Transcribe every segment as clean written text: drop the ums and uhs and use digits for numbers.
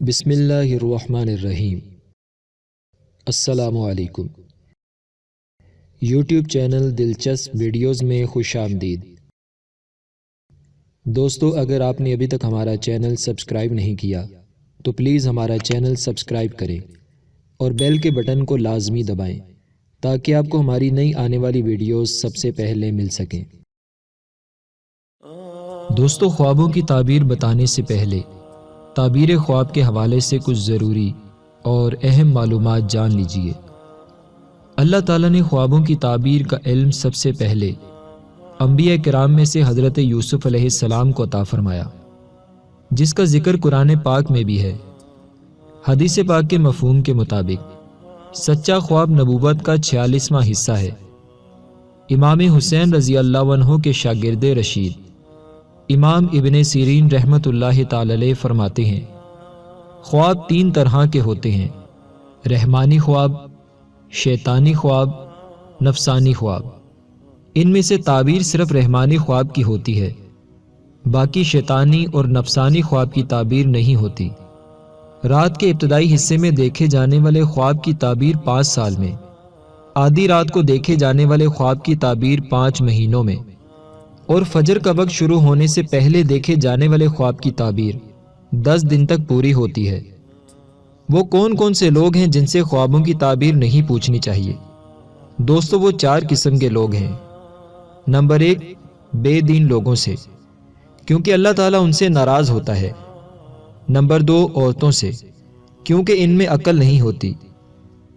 بسم اللہ الرحمن الرحیم۔ السلام علیکم۔ یوٹیوب چینل دلچسپ ویڈیوز میں خوش آمدید۔ دوستو، اگر آپ نے ابھی تک ہمارا چینل سبسکرائب نہیں کیا تو پلیز ہمارا چینل سبسکرائب کریں اور بیل کے بٹن کو لازمی دبائیں تاکہ آپ کو ہماری نئی آنے والی ویڈیوز سب سے پہلے مل سکیں۔ دوستو، خوابوں کی تعبیر بتانے سے پہلے تعبیر خواب کے حوالے سے کچھ ضروری اور اہم معلومات جان لیجئے۔ اللہ تعالیٰ نے خوابوں کی تعبیر کا علم سب سے پہلے انبیاء کرام میں سے حضرت یوسف علیہ السلام کو عطا فرمایا، جس کا ذکر قرآن پاک میں بھی ہے۔ حدیث پاک کے مفہوم کے مطابق سچا خواب نبوت کا 46واں حصہ ہے۔ امام حسین رضی اللہ عنہ کے شاگرد رشید امام ابن سیرین رحمۃ اللہ تعالی علیہ فرماتے ہیں، خواب 3 طرح کے ہوتے ہیں: رحمانی خواب، شیطانی خواب، نفسانی خواب۔ ان میں سے تعبیر صرف رحمانی خواب کی ہوتی ہے، باقی شیطانی اور نفسانی خواب کی تعبیر نہیں ہوتی۔ رات کے ابتدائی حصے میں دیکھے جانے والے خواب کی تعبیر 5 سال میں، آدھی رات کو دیکھے جانے والے خواب کی تعبیر 5 مہینوں میں، اور فجر کا وقت شروع ہونے سے پہلے دیکھے جانے والے خواب کی تعبیر 10 دن تک پوری ہوتی ہے۔ وہ کون کون سے لوگ ہیں جن سے خوابوں کی تعبیر نہیں پوچھنی چاہیے؟ دوستو، وہ 4 قسم کے لوگ ہیں۔ نمبر 1، بے دین لوگوں سے، کیونکہ اللہ تعالیٰ ان سے ناراض ہوتا ہے۔ نمبر 2، عورتوں سے، کیونکہ ان میں عقل نہیں ہوتی۔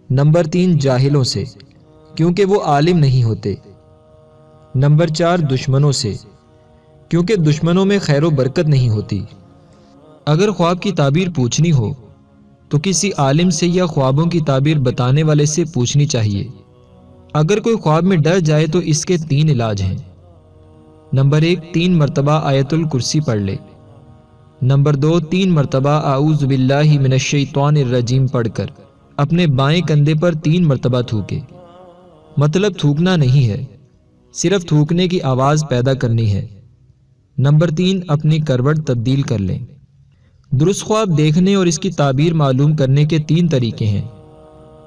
نمبر 3، جاہلوں سے، کیونکہ وہ عالم نہیں ہوتے۔ نمبر 4، دشمنوں سے، کیونکہ دشمنوں میں خیر و برکت نہیں ہوتی۔ اگر خواب کی تعبیر پوچھنی ہو تو کسی عالم سے یا خوابوں کی تعبیر بتانے والے سے پوچھنی چاہیے۔ اگر کوئی خواب میں ڈر جائے تو اس کے 3 علاج ہیں۔ نمبر 1، 3 مرتبہ آیت الکرسی پڑھ لے۔ نمبر 2، 3 مرتبہ اعوذ باللہ من الشیطان الرجیم پڑھ کر اپنے بائیں کندھے پر 3 مرتبہ تھوکے۔ مطلب تھوکنا نہیں ہے، صرف تھوکنے کی آواز پیدا کرنی ہے۔ نمبر 3، اپنی کروٹ تبدیل کر لیں۔ درست خواب دیکھنے اور اس کی تعبیر معلوم کرنے کے 3 طریقے ہیں۔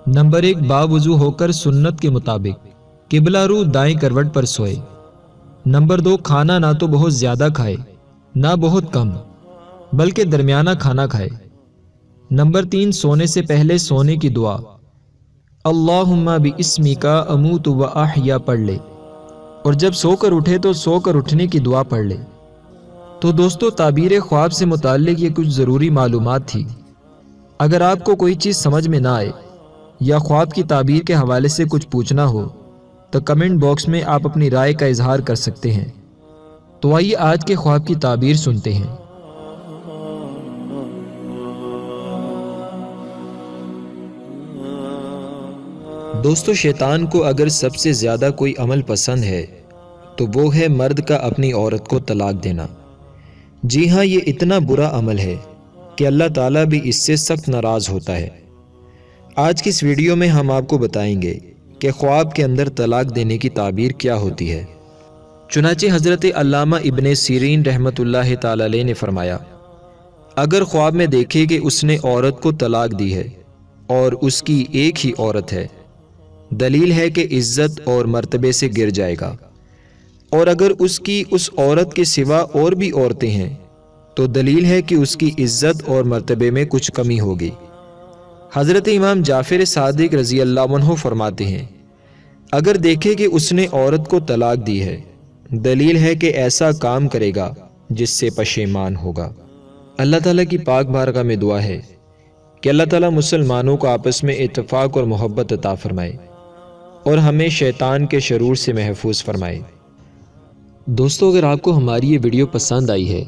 نمبر 1، باوضو ہو کر سنت کے مطابق قبلہ رو دائیں کروٹ پر سوئے۔ نمبر 2، کھانا نہ تو بہت زیادہ کھائے نہ بہت کم، بلکہ درمیانہ کھانا کھائے۔ نمبر 3، سونے سے پہلے سونے کی دعا اللہم باسمک اموت و احیا پڑھ لے، اور جب سو کر اٹھے تو سو کر اٹھنے کی دعا پڑھ لے۔ تو دوستو، تعبیر خواب سے متعلق یہ کچھ ضروری معلومات تھی۔ اگر آپ کو کوئی چیز سمجھ میں نہ آئے یا خواب کی تعبیر کے حوالے سے کچھ پوچھنا ہو تو کمنٹ باکس میں آپ اپنی رائے کا اظہار کر سکتے ہیں۔ تو آئیے آج کے خواب کی تعبیر سنتے ہیں۔ دوستو، شیطان کو اگر سب سے زیادہ کوئی عمل پسند ہے تو وہ ہے مرد کا اپنی عورت کو طلاق دینا۔ جی ہاں، یہ اتنا برا عمل ہے کہ اللہ تعالیٰ بھی اس سے سخت ناراض ہوتا ہے۔ آج کی اس ویڈیو میں ہم آپ کو بتائیں گے کہ خواب کے اندر طلاق دینے کی تعبیر کیا ہوتی ہے۔ چنانچہ حضرت علامہ ابن سیرین رحمۃ اللہ تعالی علیہ نے فرمایا، اگر خواب میں دیکھے کہ اس نے عورت کو طلاق دی ہے اور اس کی ایک ہی عورت ہے، دلیل ہے کہ عزت اور مرتبے سے گر جائے گا، اور اگر اس کی اس عورت کے سوا اور بھی عورتیں ہیں تو دلیل ہے کہ اس کی عزت اور مرتبے میں کچھ کمی ہوگی۔ حضرت امام جعفر صادق رضی اللہ عنہ فرماتے ہیں، اگر دیکھے کہ اس نے عورت کو طلاق دی ہے، دلیل ہے کہ ایسا کام کرے گا جس سے پشیمان ہوگا۔ اللہ تعالیٰ کی پاک بارگاہ میں دعا ہے کہ اللہ تعالیٰ مسلمانوں کو آپس میں اتفاق اور محبت عطا فرمائے اور ہمیں شیطان کے شرور سے محفوظ فرمائے۔ دوستو، اگر آپ کو ہماری یہ ویڈیو پسند آئی ہے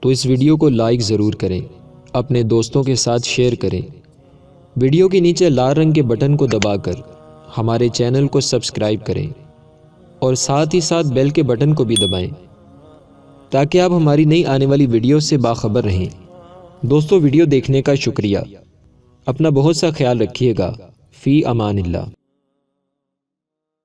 تو اس ویڈیو کو لائک ضرور کریں، اپنے دوستوں کے ساتھ شیئر کریں۔ ویڈیو کے نیچے لال رنگ کے بٹن کو دبا کر ہمارے چینل کو سبسکرائب کریں اور ساتھ ہی ساتھ بیل کے بٹن کو بھی دبائیں تاکہ آپ ہماری نئی آنے والی ویڈیو سے باخبر رہیں۔ دوستو، ویڈیو دیکھنے کا شکریہ۔ اپنا بہت سا خیال رکھیے گا۔ فی امان اللہ۔